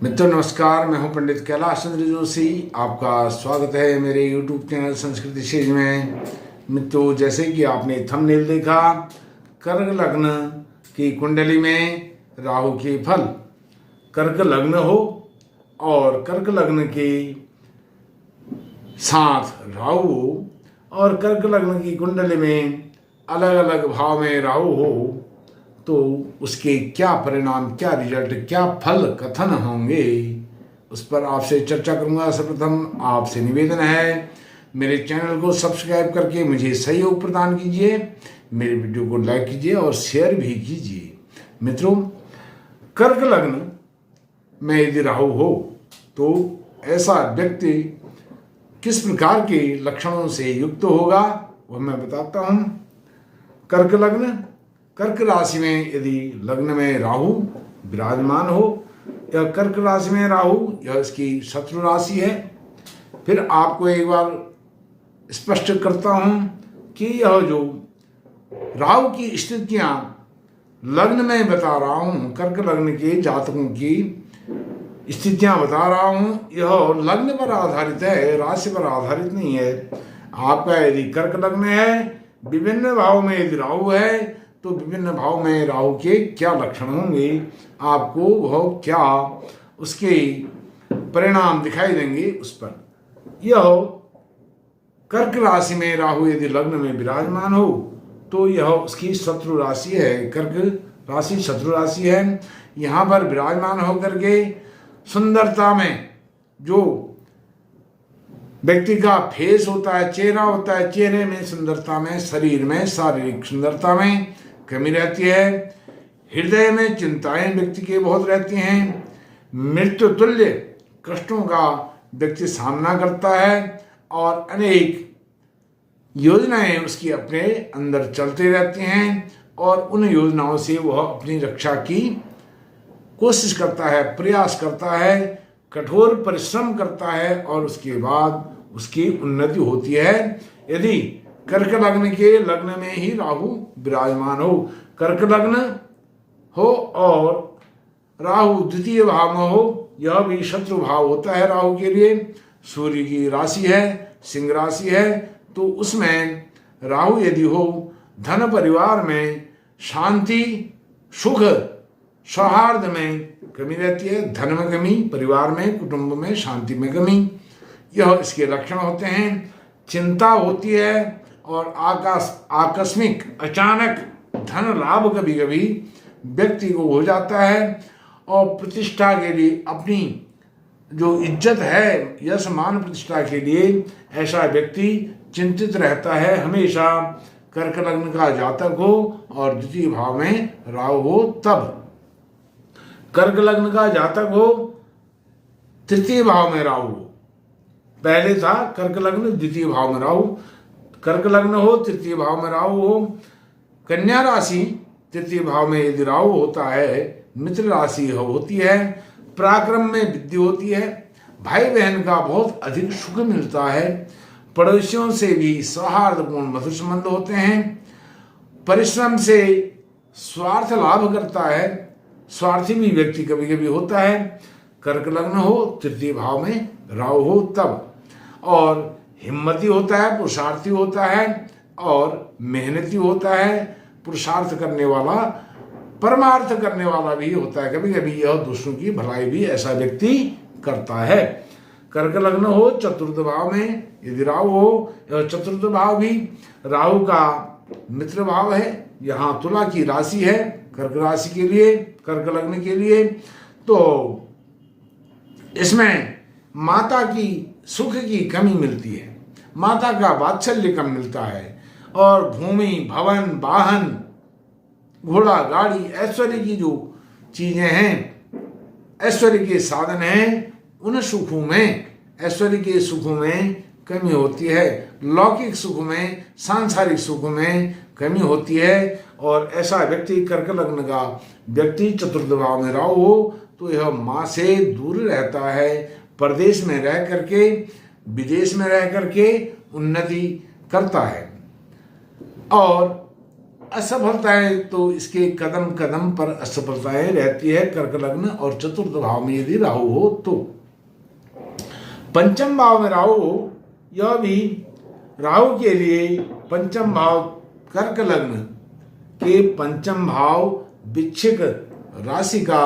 मित्रों नमस्कार, मैं हूं पंडित कैलाश चंद्र जोशी। आपका स्वागत है मेरे YouTube चैनल संस्कृति सीरीज में। मित्रों, जैसे कि आपने थंबनेल देखा, कर्क लग्न की कुंडली में राहु के फल। कर्क लग्न हो और कर्क लग्न के साथ राहु हो और कर्क लग्न की कुंडली में अलग अलग भाव में राहु हो तो उसके क्या परिणाम, क्या रिजल्ट, क्या फल कथन होंगे, उस पर आपसे चर्चा करूंगा। सर्वप्रथम आपसे निवेदन है, मेरे चैनल को सब्सक्राइब करके मुझे सहयोग प्रदान कीजिए, मेरे वीडियो को लाइक कीजिए और शेयर भी कीजिए। मित्रों, कर्क लग्न में यदि राहु हो तो ऐसा व्यक्ति किस प्रकार के लक्षणों से युक्त होगा वह मैं बताता हूं। कर्क लग्न, कर्क राशि में यदि लग्न में राहु विराजमान हो या कर्क राशि में राहु, यह इसकी शत्रु राशि है। फिर आपको एक बार स्पष्ट करता हूं कि यह जो राहु की स्थितियां लग्न में बता रहा हूं, कर्क लग्न के जातकों की स्थितियां बता रहा हूं, यह लग्न पर आधारित है, राशि पर आधारित नहीं है। आपका यदि कर्क लग्न है, विभिन्न भाव में यदि राहु है तो विभिन्न भाव में राहु के क्या लक्षण होंगे, आपको वह क्या उसके परिणाम दिखाई देंगे उस पर। यह कर्क राशि में राहु यदि लग्न में विराजमान हो तो यह उसकी शत्रु राशि है। कर्क राशि शत्रु राशि है। यहाँ पर विराजमान होकर के सुंदरता में जो व्यक्ति का फेस होता है, चेहरा होता है, चेहरे में सुंदरता में, शरीर में, शारीरिक सुंदरता में कमी रहती है। हृदय में चिंताएं व्यक्ति के बहुत रहती हैं। मृत्यु तुल्य कष्टों का व्यक्ति सामना करता है और अनेक योजनाएं उसकी अपने अंदर चलते रहती हैं और उन योजनाओं से वह अपनी रक्षा की कोशिश करता है, प्रयास करता है, कठोर परिश्रम करता है और उसके बाद उसकी उन्नति होती है। यदि कर्क लग्न के लग्न में ही राहु विराजमान हो, कर्क लग्न हो और राहु द्वितीय भाव में हो, यह भी शत्रु भाव होता है राहु के लिए। सूर्य की राशि है, सिंह राशि है, तो उसमें राहु यदि हो, धन परिवार में शांति, सुख, सौहार्द में कमी रहती है। धन में कमी, परिवार में, कुटुंब में शांति में कमी, यह इसके लक्षण होते हैं। चिंता होती है और आकस्मिक अचानक धन लाभ कभी कभी व्यक्ति को हो जाता है और प्रतिष्ठा के लिए, अपनी जो इज्जत है, यश मान प्रतिष्ठा के लिए ऐसा व्यक्ति चिंतित रहता है हमेशा। कर्क लग्न का जातक हो और द्वितीय भाव में राहु हो तब। कर्क लग्न का जातक हो, तृतीय भाव में राहु हो। पहले था कर्क लग्न, द्वितीय भाव में राहु। कर्क लग्न हो, तृतीय भाव में राहु हो। कन्या राशि तृतीय भाव में यदि राहु होता है, मित्र राशि होती है, पराक्रम में वृद्धि होती है, भाई बहन का बहुत अधिक सुख मिलता है, पड़ोसियों से भी सौहार्दपूर्ण मधुर संबंध होते हैं, परिश्रम से स्वार्थ लाभ करता है, स्वार्थी भी व्यक्ति कभी कभी होता है। कर्क लग्न हो, तृतीय भाव में राहु हो तब। और हिम्मती होता है, पुरुषार्थी होता है और मेहनती होता है, पुरुषार्थ करने वाला, परमार्थ करने वाला भी होता है। कभी कभी यह दूसरों की भलाई भी ऐसा व्यक्ति करता है। कर्क लग्न हो, चतुर्थ भाव में यदि राहु हो, यह चतुर्थ भाव भी राहु का मित्र भाव है। यहाँ तुला की राशि है कर्क राशि के लिए, कर्क लग्न के लिए, तो इसमें माता की सुख की कमी मिलती है, माता का वात्सल्य कम मिलता है और भूमि, भवन, वाहन, घोड़ा, गाड़ी, ऐश्वर्य की जो चीजें हैं, ऐश्वर्य के साधन हैं, उन सुखों में, ऐश्वर्य के सुखों में कमी होती है। लौकिक सुख में, सांसारिक सुख में कमी होती है और ऐसा व्यक्ति, कर्क लग्न का व्यक्ति चतुर्थ भाव में राहु हो तो यह माँ से दूर रहता है, परदेश में रह करके, विदेश में रह करके उन्नति करता है और असफलताएं तो इसके कदम कदम पर असफलताएं रहती है कर्क लग्न और चतुर्थ भाव में यदि राहु हो तो। पंचम भाव में राहु हो, यह भी राहु के लिए पंचम भाव कर्क लग्न के पंचम भाव वृश्चिक राशि का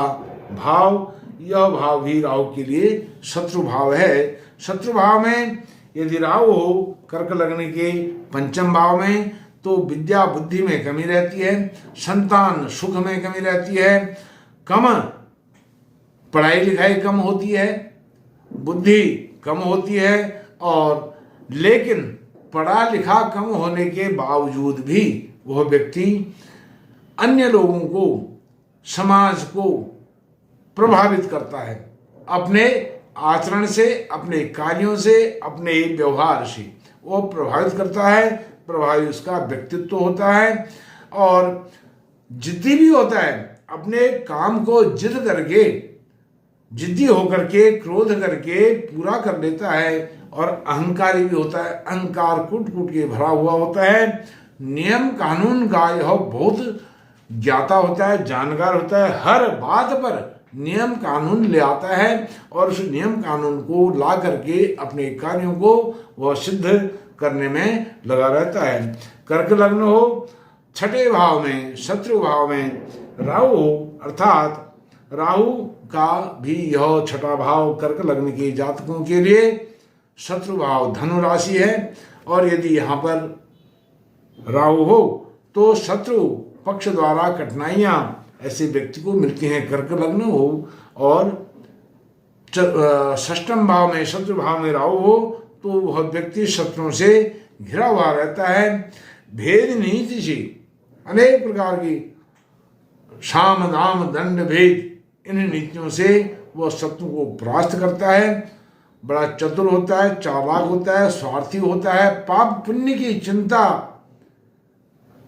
भाव, यह भाव भी राहु के लिए शत्रु भाव है। शत्रु भाव में यदि राहु हो कर्क लग्न के पंचम भाव में तो विद्या बुद्धि में कमी रहती है, संतान सुख में कमी रहती है, कम पढ़ाई लिखाई कम होती है, बुद्धि कम होती है, और लेकिन पढ़ा लिखा कम होने के बावजूद भी वह व्यक्ति अन्य लोगों को, समाज को प्रभावित करता है अपने आचरण से, अपने कार्यों से, अपने व्यवहार से वो प्रभावित करता है। प्रभावी उसका व्यक्तित्व होता है और जिद्दी भी होता है, अपने काम को जिद करके, जिद्दी होकर के, क्रोध करके पूरा कर लेता है, और अहंकारी भी होता है, अहंकार कूट कूट के भरा हुआ होता है। नियम कानून का यह बहुत ज्ञाता होता है, जानकार होता है, हर बात पर नियम कानून ले आता है और उस नियम कानून को ला करके अपने कार्यों को वह सिद्ध करने में लगा रहता है। कर्क लग्न हो, छठे भाव में, शत्रु भाव में राहु हो, अर्थात राहु का भी यह छठा भाव कर्क लग्न के जातकों के लिए शत्रु भाव धनु राशि है। और यदि यहाँ पर राहु हो तो शत्रु पक्ष द्वारा कठिनाइयां ऐसे व्यक्ति को मिलती हैं। कर्क लग्न हो और षष्ठम भाव में, शत्रु भाव में राहु हो तो वह व्यक्ति शत्रुओं से घिरा हुआ रहता है। भेद नीति से अनेक प्रकार की साम दाम दंड भेद, इन नीतियों से वह शत्रु को परास्त करता है। बड़ा चतुर होता है, चालाक होता है, स्वार्थी होता है, पाप पुण्य की चिंता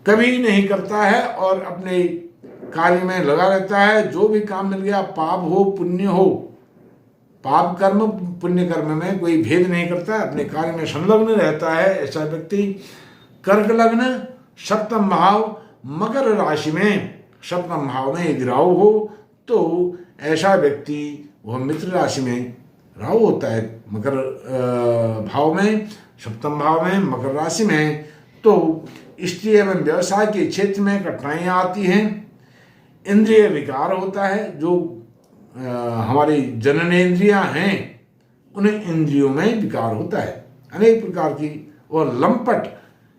कभी नहीं करता है और अपने कार्य में लगा रहता है। जो भी काम मिल गया, पाप हो पुण्य हो, पाप कर्म पुण्य कर्म में कोई भेद नहीं करता, अपने कार्य में संलग्न रहता है ऐसा व्यक्ति। कर्क लग्न सप्तम भाव मकर राशि में, सप्तम भाव में यदि राहु हो तो ऐसा व्यक्ति वह मित्र राशि में राहु होता है, मकर भाव में, सप्तम भाव में, मकर राशि में, तो स्त्री एवं व्यवसाय के क्षेत्र में कठिनाइयाँ आती हैं। इंद्रिय विकार होता है, जो हमारी जननेंद्रियां हैं उन इंद्रियों में विकार होता है, अनेक प्रकार की, और लंपट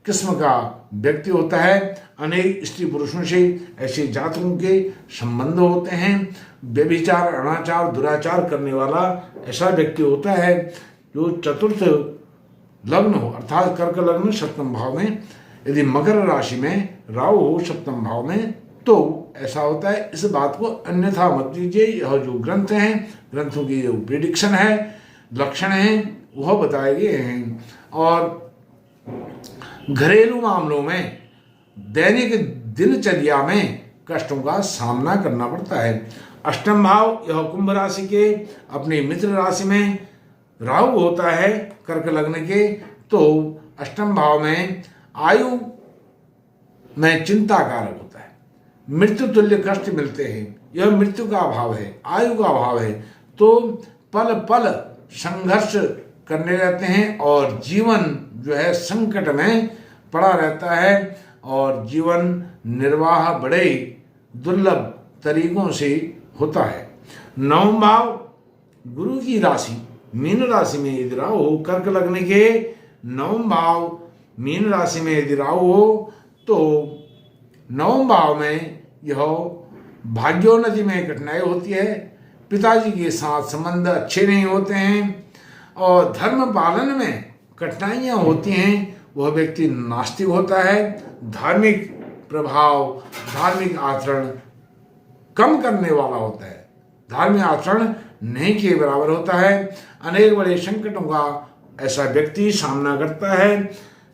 किस्म का व्यक्ति होता है। अनेक स्त्री पुरुषों से ऐसे जातकों के संबंध होते हैं। व्यभिचार, अनाचार, दुराचार करने वाला ऐसा व्यक्ति होता है। जो चतुर्थ लग्न हो अर्थात कर्क लग्न सप्तम भाव में यदि मकर राशि में राहु हो सप्तम भाव में तो ऐसा होता है। इस बात को अन्यथा मत लीजिए। यह जो ग्रंथ हैं, ग्रंथों की जो प्रिडिक्शन है, लक्षण हैं, वह बताए गए हैं। और घरेलू मामलों में, दैनिक दिनचर्या में कष्टों का सामना करना पड़ता है। अष्टम भाव यह कुंभ राशि के अपने मित्र राशि में राहु होता है कर्क लग्न के, तो अष्टम भाव में आयु में चिंता कारक होता है, मृत्यु तुल्य कष्ट मिलते हैं। यह मृत्यु का भाव है, आयु का भाव है, तो पल पल संघर्ष करने रहते हैं और जीवन जो है संकट में पड़ा रहता है और जीवन निर्वाह बड़े दुर्लभ तरीकों से होता है। नवम भाव गुरु की राशि मीन राशि में यदि राहु हो, कर्क लग्न के नवम भाव मीन राशि में यदि राहु हो तो नवम भाव में यह भाग्योन्नति में कठिनाई होती है। पिताजी के साथ संबंध अच्छे नहीं होते हैं और धर्म पालन में कठिनाइयाँ होती हैं। वह व्यक्ति नास्तिक होता है, धार्मिक प्रभाव, धार्मिक आचरण कम करने वाला होता है, धार्मिक आचरण नहीं के बराबर होता है। अनेक बड़े संकटों का ऐसा व्यक्ति सामना करता है।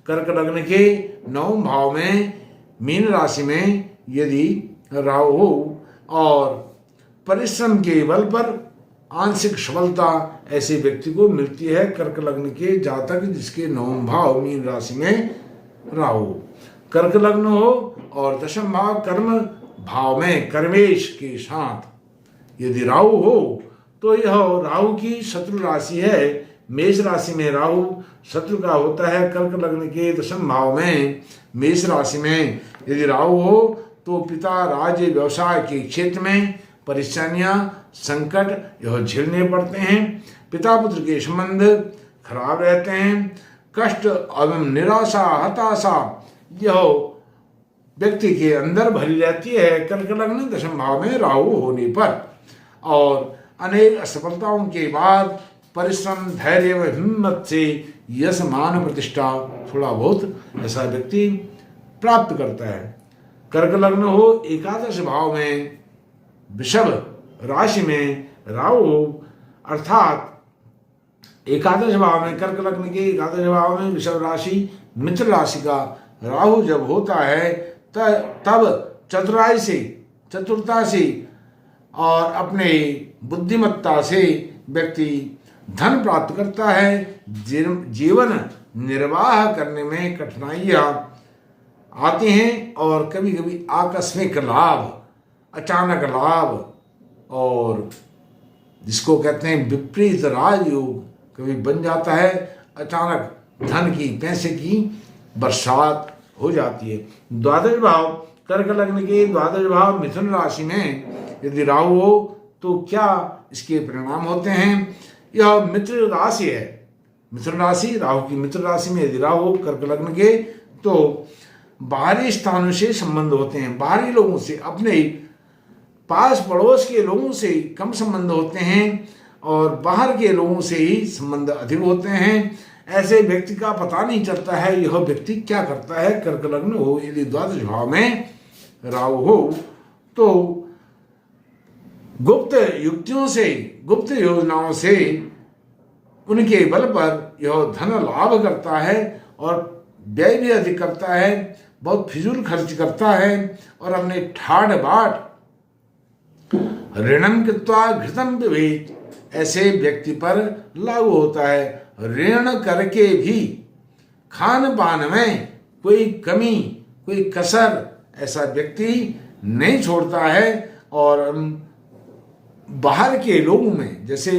कर्क लग्न के नवम भाव में मीन राशि में यदि राहु हो और परिश्रम के बल पर आंशिक सफलता ऐसे व्यक्ति को मिलती है। कर्क लग्न के जातक जिसके नवम भाव मीन राशि में राहु। कर्क लग्न हो और दशम भाव कर्म भाव में कर्मेश के साथ यदि राहु हो तो यह राहु की शत्रु राशि है। मेष राशि में राहु शत्रु का होता है। कर्क लग्न के दशम भाव में मेष राशि में यदि राहु हो तो पिता राज्य व्यवसाय के क्षेत्र में परेशानियां संकट यह झेलने पड़ते हैं। पिता पुत्र के संबंध खराब रहते हैं। कष्ट एवं निराशा हताशा यह व्यक्ति के अंदर भरी रहती है कर्क लग्न दशम भाव में राहु होने पर। और अनेक असफलताओं के बाद परिश्रम धैर्य व हिम्मत से यश मान प्रतिष्ठा थोड़ा बहुत ऐसा व्यक्ति प्राप्त करता है। कर्क लग्न हो एकादश भाव में वृषभ राशि में राहु हो, अर्थात एकादश भाव में कर्क लग्न के एकादश भाव में वृषभ राशि मित्र राशि का राहु जब होता है तब चतुरता से और अपने बुद्धिमत्ता से व्यक्ति धन प्राप्त करता है। जीवन निर्वाह करने में कठिनाइयाँ आती हैं और कभी कभी आकस्मिक लाभ, अचानक लाभ और जिसको कहते हैं विपरीत राजयोग कभी बन जाता है। अचानक धन की पैसे की बरसात हो जाती है। द्वादश भाव कर्क लग्न के द्वादश भाव मिथुन राशि में यदि राहु हो तो क्या इसके परिणाम होते हैं। यह मित्र राशि है। मिथुन राशि राहु की मित्र राशि में यदि राहु कर्क लग्न के तो बाहरी स्थानों से संबंध होते हैं। बाहरी लोगों से, अपने पास पड़ोस के लोगों से कम संबंध होते हैं और बाहर के लोगों से ही संबंध अधिक होते हैं। ऐसे व्यक्ति का पता नहीं चलता है यह व्यक्ति क्या करता है। कर्क लग्न हो यदि द्वादश भाव में राहु हो तो गुप्त युक्तियों से, गुप्त योजनाओं से उनके बल पर यह धन लाभ करता है और व्यय भी अधिक करता है, बहुत फिजूल खर्च करता है और अपने ठाड़ बाट ऋणम कृत्वा घृतम पिबेत ऐसे व्यक्ति पर लागू होता है। ऋण करके भी खान पान में कोई कमी, कोई कसर ऐसा व्यक्ति नहीं छोड़ता है। और बाहर के लोगों में, जैसे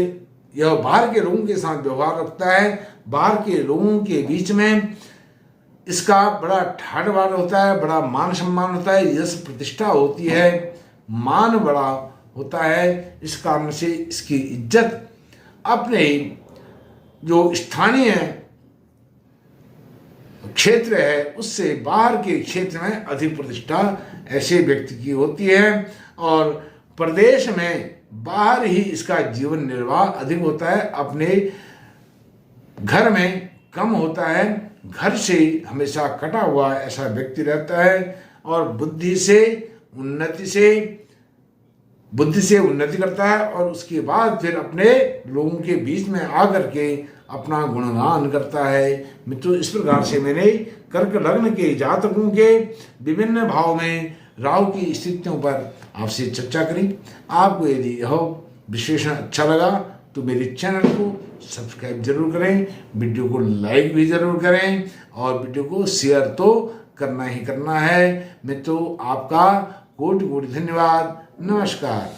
यह बाहर के लोगों के साथ व्यवहार रखता है, बाहर के लोगों के बीच में इसका बड़ा ठाड़ बाट होता है, बड़ा मान सम्मान होता है, यश प्रतिष्ठा होती है, मान बड़ा होता है। इस कारण से इसकी इज्जत अपने जो स्थानीय क्षेत्र है उससे बाहर के क्षेत्र में अधिक प्रतिष्ठा ऐसे व्यक्ति की होती है। और प्रदेश में बाहर ही इसका जीवन निर्वाह अधिक होता है, अपने घर में कम होता है, घर से हमेशा कटा हुआ ऐसा व्यक्ति रहता है। और बुद्धि से उन्नति करता है और उसके बाद फिर अपने लोगों के बीच में आकर के अपना गुणगान करता है। मित्रों, इस प्रकार से मैंने कर्क लग्न के जातकों के विभिन्न भाव में राहु की स्थितियों पर आपसे चर्चा करी। आपको यदि यह विश्लेषण अच्छा लगा तो मेरे चैनल को सब्सक्राइब जरूर करें, वीडियो को लाइक भी जरूर करें और वीडियो को शेयर तो करना ही करना है। मित्रों, आपका कोटि कोटि धन्यवाद। नमस्कार।